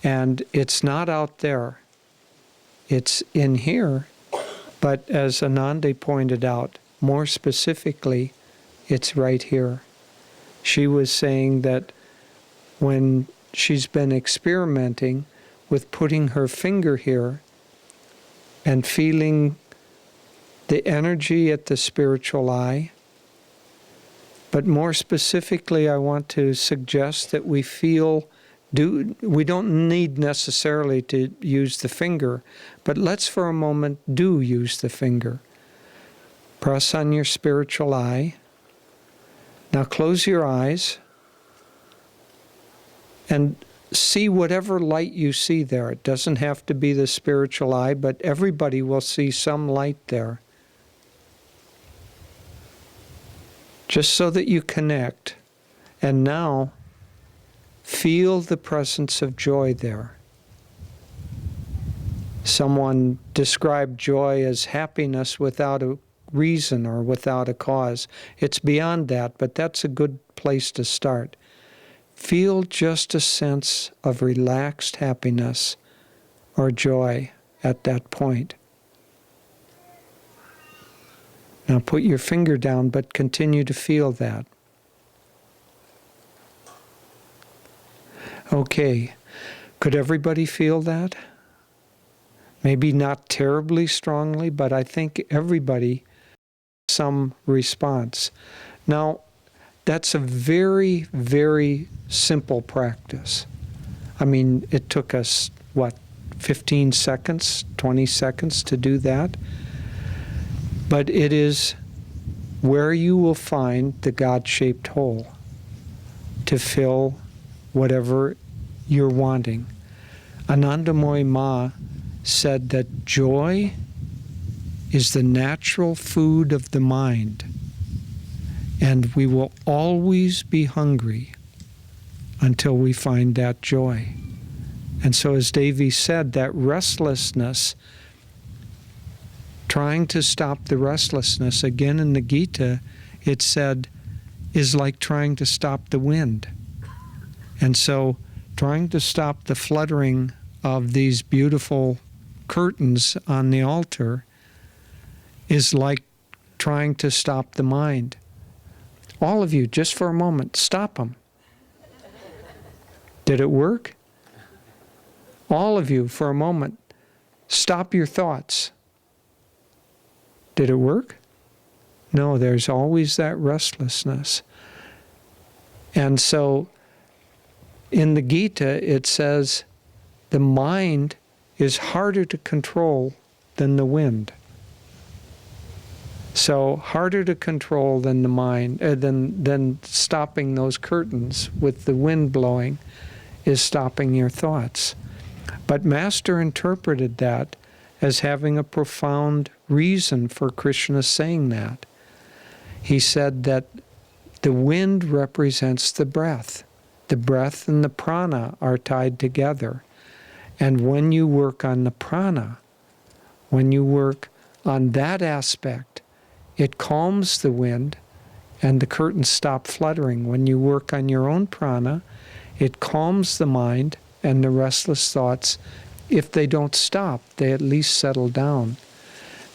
And it's not out there. It's in here. But as Anandi pointed out, more specifically, it's right here. She was saying that when she's been experimenting with putting her finger here and feeling the energy at the spiritual eye, but more specifically, I want to suggest that we we don't need necessarily to use the finger, but let's for a moment do use the finger. Press on your spiritual eye. Now close your eyes and see whatever light you see there. It doesn't have to be the spiritual eye, but everybody will see some light there. Just so that you connect. And now, feel the presence of joy there. Someone described joy as happiness without a reason or without a cause. It's beyond that, but that's a good place to start. Feel just a sense of relaxed happiness or joy at that point. Now put your finger down, but continue to feel that. Okay, could everybody feel that? Maybe not terribly strongly, but I think everybody some response. Now, that's a very, very simple practice. I mean, it took us, 15 seconds, 20 seconds to do that? But it is where you will find the God-shaped hole to fill whatever you're wanting. Anandamoy Ma said that joy is the natural food of the mind, and we will always be hungry until we find that joy. And so as Devi said, that restlessness, trying to stop the restlessness, again in the Gita, it said, is like trying to stop the wind. And so trying to stop the fluttering of these beautiful curtains on the altar is like trying to stop the mind. All of you, just for a moment, stop them. Did it work? All of you, for a moment, stop your thoughts. Did it work? No, there's always that restlessness. And so, in the Gita, it says, the mind is harder to control than the wind. So, harder to control than the mind, than stopping those curtains with the wind blowing, is stopping your thoughts. But Master interpreted that as having a profound reason for Krishna saying that. He said that the wind represents the breath. The breath and the prana are tied together. And when you work on the prana, when you work on that aspect, it calms the wind and the curtains stop fluttering. When you work on your own prana, it calms the mind and the restless thoughts. If they don't stop, they at least settle down.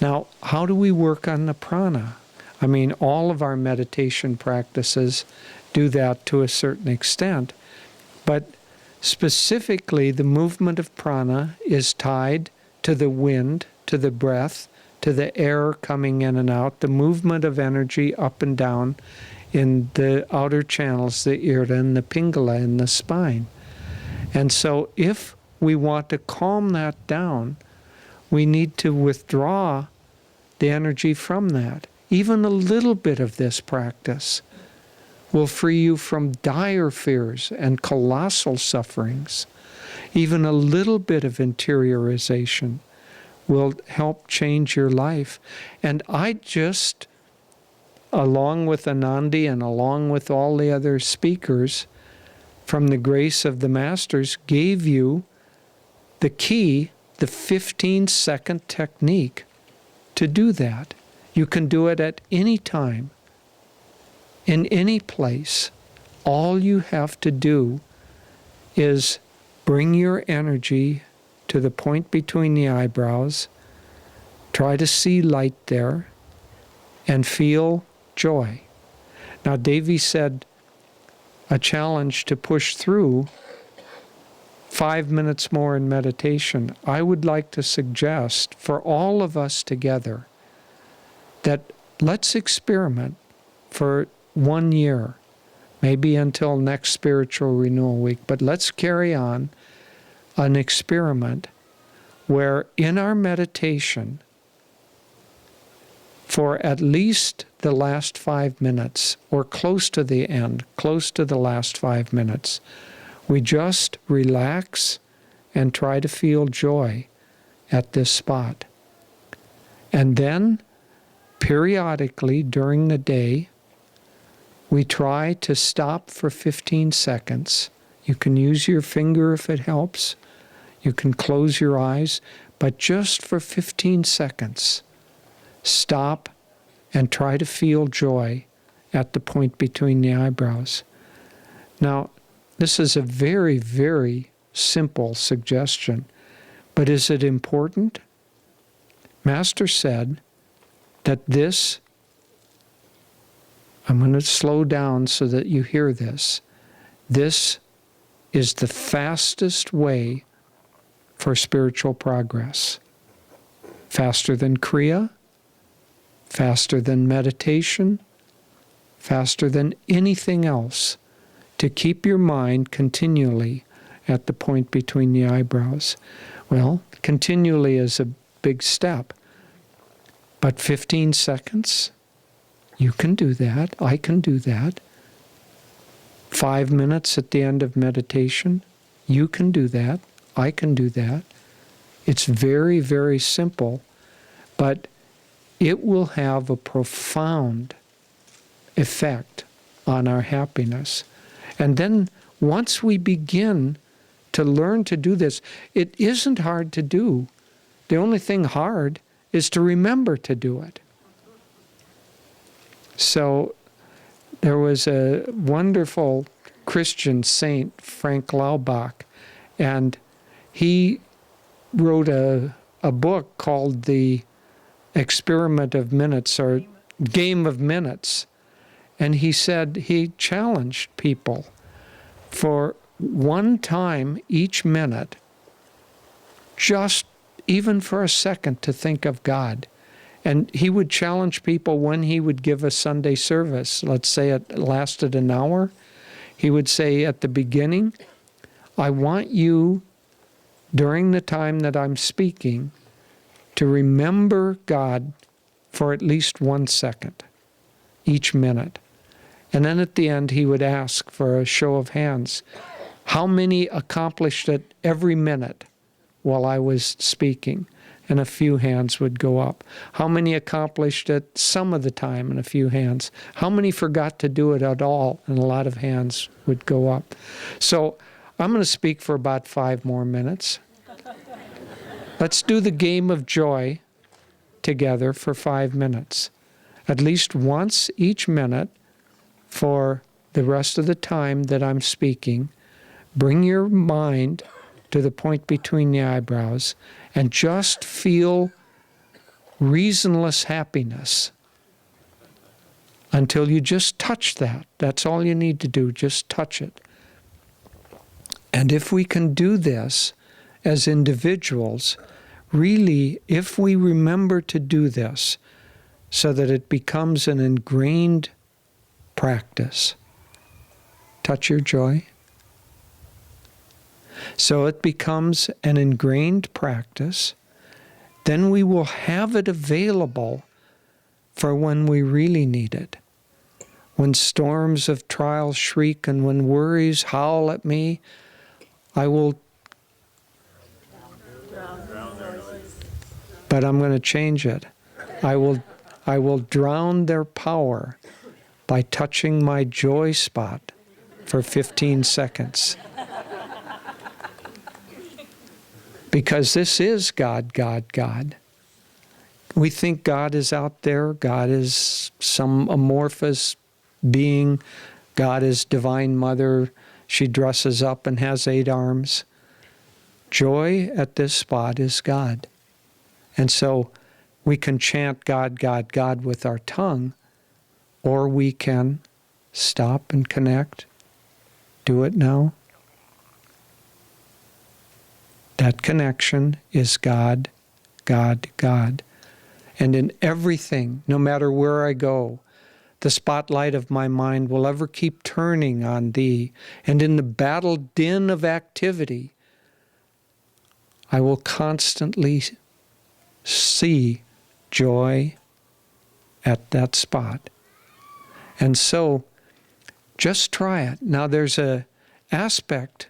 Now, how do we work on the prana? I mean, all of our meditation practices do that to a certain extent, but specifically the movement of prana is tied to the wind, to the breath, to the air coming in and out, the movement of energy up and down in the outer channels, the ira and the pingala in the spine. And so if we want to calm that down, we need to withdraw the energy from that. Even a little bit of this practice will free you from dire fears and colossal sufferings. Even a little bit of interiorization will help change your life. And I just, along with Anandi and along with all the other speakers, from the grace of the Masters, gave you the key, the 15-second technique to do that. You can do it at any time, in any place. All you have to do is bring your energy to the point between the eyebrows. Try to see light there and feel joy. Now, Davy said a challenge to push through 5 minutes more in meditation. I would like to suggest for all of us together that let's experiment for 1 year, maybe until next Spiritual Renewal Week, but let's carry on an experiment where in our meditation, for at least the last 5 minutes, or close to the end, close to the last 5 minutes, we just relax and try to feel joy at this spot. And then, periodically during the day, we try to stop for 15 seconds. You can use your finger if it helps. You can close your eyes, but just for 15 seconds, stop and try to feel joy at the point between the eyebrows. Now, this is a very, very simple suggestion, but is it important? Master said that this, I'm going to slow down so that you hear this, this is the fastest way for spiritual progress. Faster than Kriya, faster than meditation, faster than anything else, to keep your mind continually at the point between the eyebrows. Well, continually is a big step, but 15 seconds, you can do that. I can do that. 5 minutes at the end of meditation, you can do that. I can do that. It's very, very simple, but it will have a profound effect on our happiness. And then once we begin to learn to do this, it isn't hard to do. The only thing hard is to remember to do it. So there was a wonderful Christian saint, Frank Laubach, and he wrote a book called The Experiment of Minutes, or Game of Minutes. And he said he challenged people for one time each minute, just even for a second, to think of God. And he would challenge people when he would give a Sunday service. Let's say it lasted an hour. He would say at the beginning, I want you, during the time that I'm speaking, to remember God for at least 1 second each minute. And then at the end, he would ask for a show of hands. How many accomplished it every minute while I was speaking? And a few hands would go up. How many accomplished it some of the time? And a few hands. How many forgot to do it at all? And a lot of hands would go up. So I'm going to speak for about 5 more minutes. Let's do the game of joy together for 5 minutes. At least once each minute for the rest of the time that I'm speaking, bring your mind to the point between the eyebrows and just feel reasonless happiness until you just touch that. That's all you need to do, just touch it. And if we can do this as individuals, really, if we remember to do this so that it becomes an ingrained practice, touch your joy. So it becomes an ingrained practice, then we will have it available for when we really need it. When storms of trial shriek and when worries howl at me, I will, but I'm going to change it. I will drown their power by touching my joy spot for 15 seconds. Because this is God, God, God. We think God is out there. God is some amorphous being. God is Divine Mother. She dresses up and has 8 arms. joy at this spot is God. And so we can chant God, God, God with our tongue, or we can stop and connect. Do it now. That connection is God, God, God. And in everything, no matter where I go, the spotlight of my mind will ever keep turning on Thee. And in the battle din of activity, I will constantly see joy at that spot. And so, just try it. Now, there's an aspect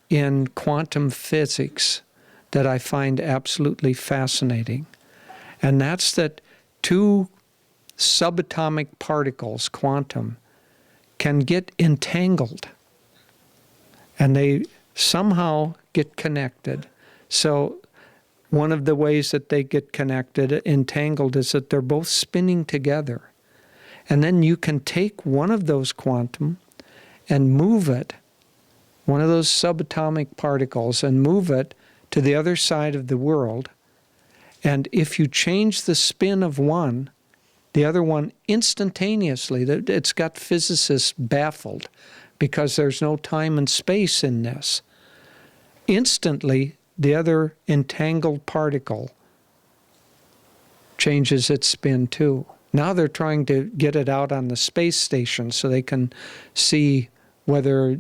in quantum physics that I find absolutely fascinating. And that's that two subatomic particles, quantum, can get entangled. And they somehow get connected. So one of the ways that they get connected, entangled, is that they're both spinning together. And then you can take one of those quantum and move it, one of those subatomic particles, and move it to the other side of the world. And if you change the spin of one, the other one instantaneously, it's got physicists baffled because there's no time and space in this. Instantly, the other entangled particle changes its spin too. Now they're trying to get it out on the space station so they can see whether,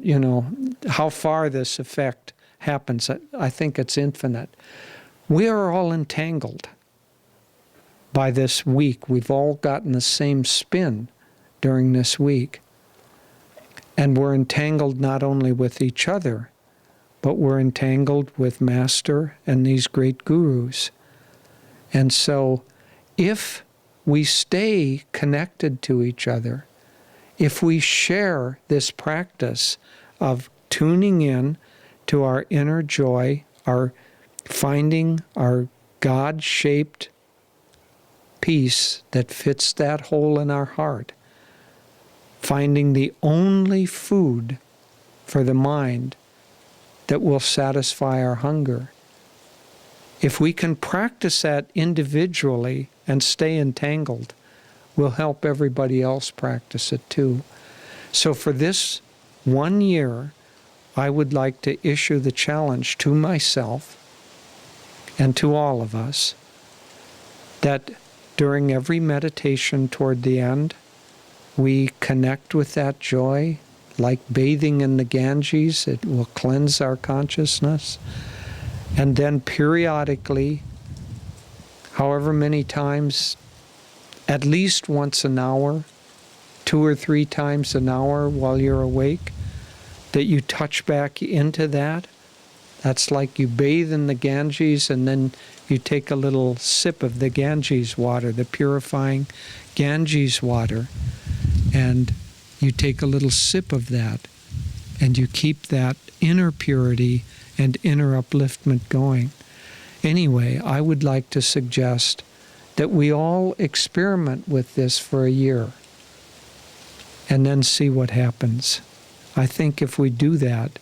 how far this effect happens. I think it's infinite. We are all entangled by this week. We've all gotten the same spin during this week. And we're entangled not only with each other, but we're entangled with Master and these great gurus. And so if we stay connected to each other, if we share this practice of tuning in to our inner joy, our finding our God-shaped peace that fits that hole in our heart, finding the only food for the mind that will satisfy our hunger. If we can practice that individually and stay entangled, we'll help everybody else practice it too. So for this 1 year, I would like to issue the challenge to myself and to all of us that during every meditation toward the end, we connect with that joy, like bathing in the Ganges. It will cleanse our consciousness. And then periodically, however many times, at least once an hour, 2 or 3 times an hour while you're awake, that you touch back into that. That's like you bathe in the Ganges and then you take a little sip of the Ganges water, the purifying Ganges water, and you take a little sip of that and you keep that inner purity and inner upliftment going. Anyway, I would like to suggest that we all experiment with this for a year and then see what happens. I think if we do that,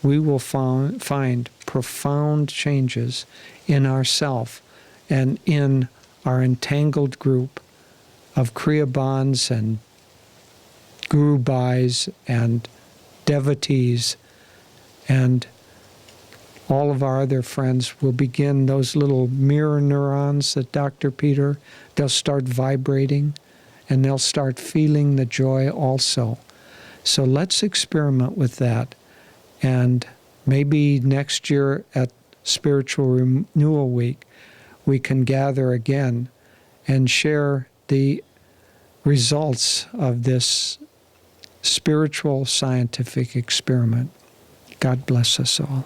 we will find profound changes in ourself and in our entangled group of Kriya Bandhs and Guru Bhais and devotees, and all of our other friends will begin, those little mirror neurons that Dr. Peter, they'll start vibrating and they'll start feeling the joy also. So let's experiment with that. And maybe next year at Spiritual Renewal Week, we can gather again and share the results of this spiritual scientific experiment. God bless us all.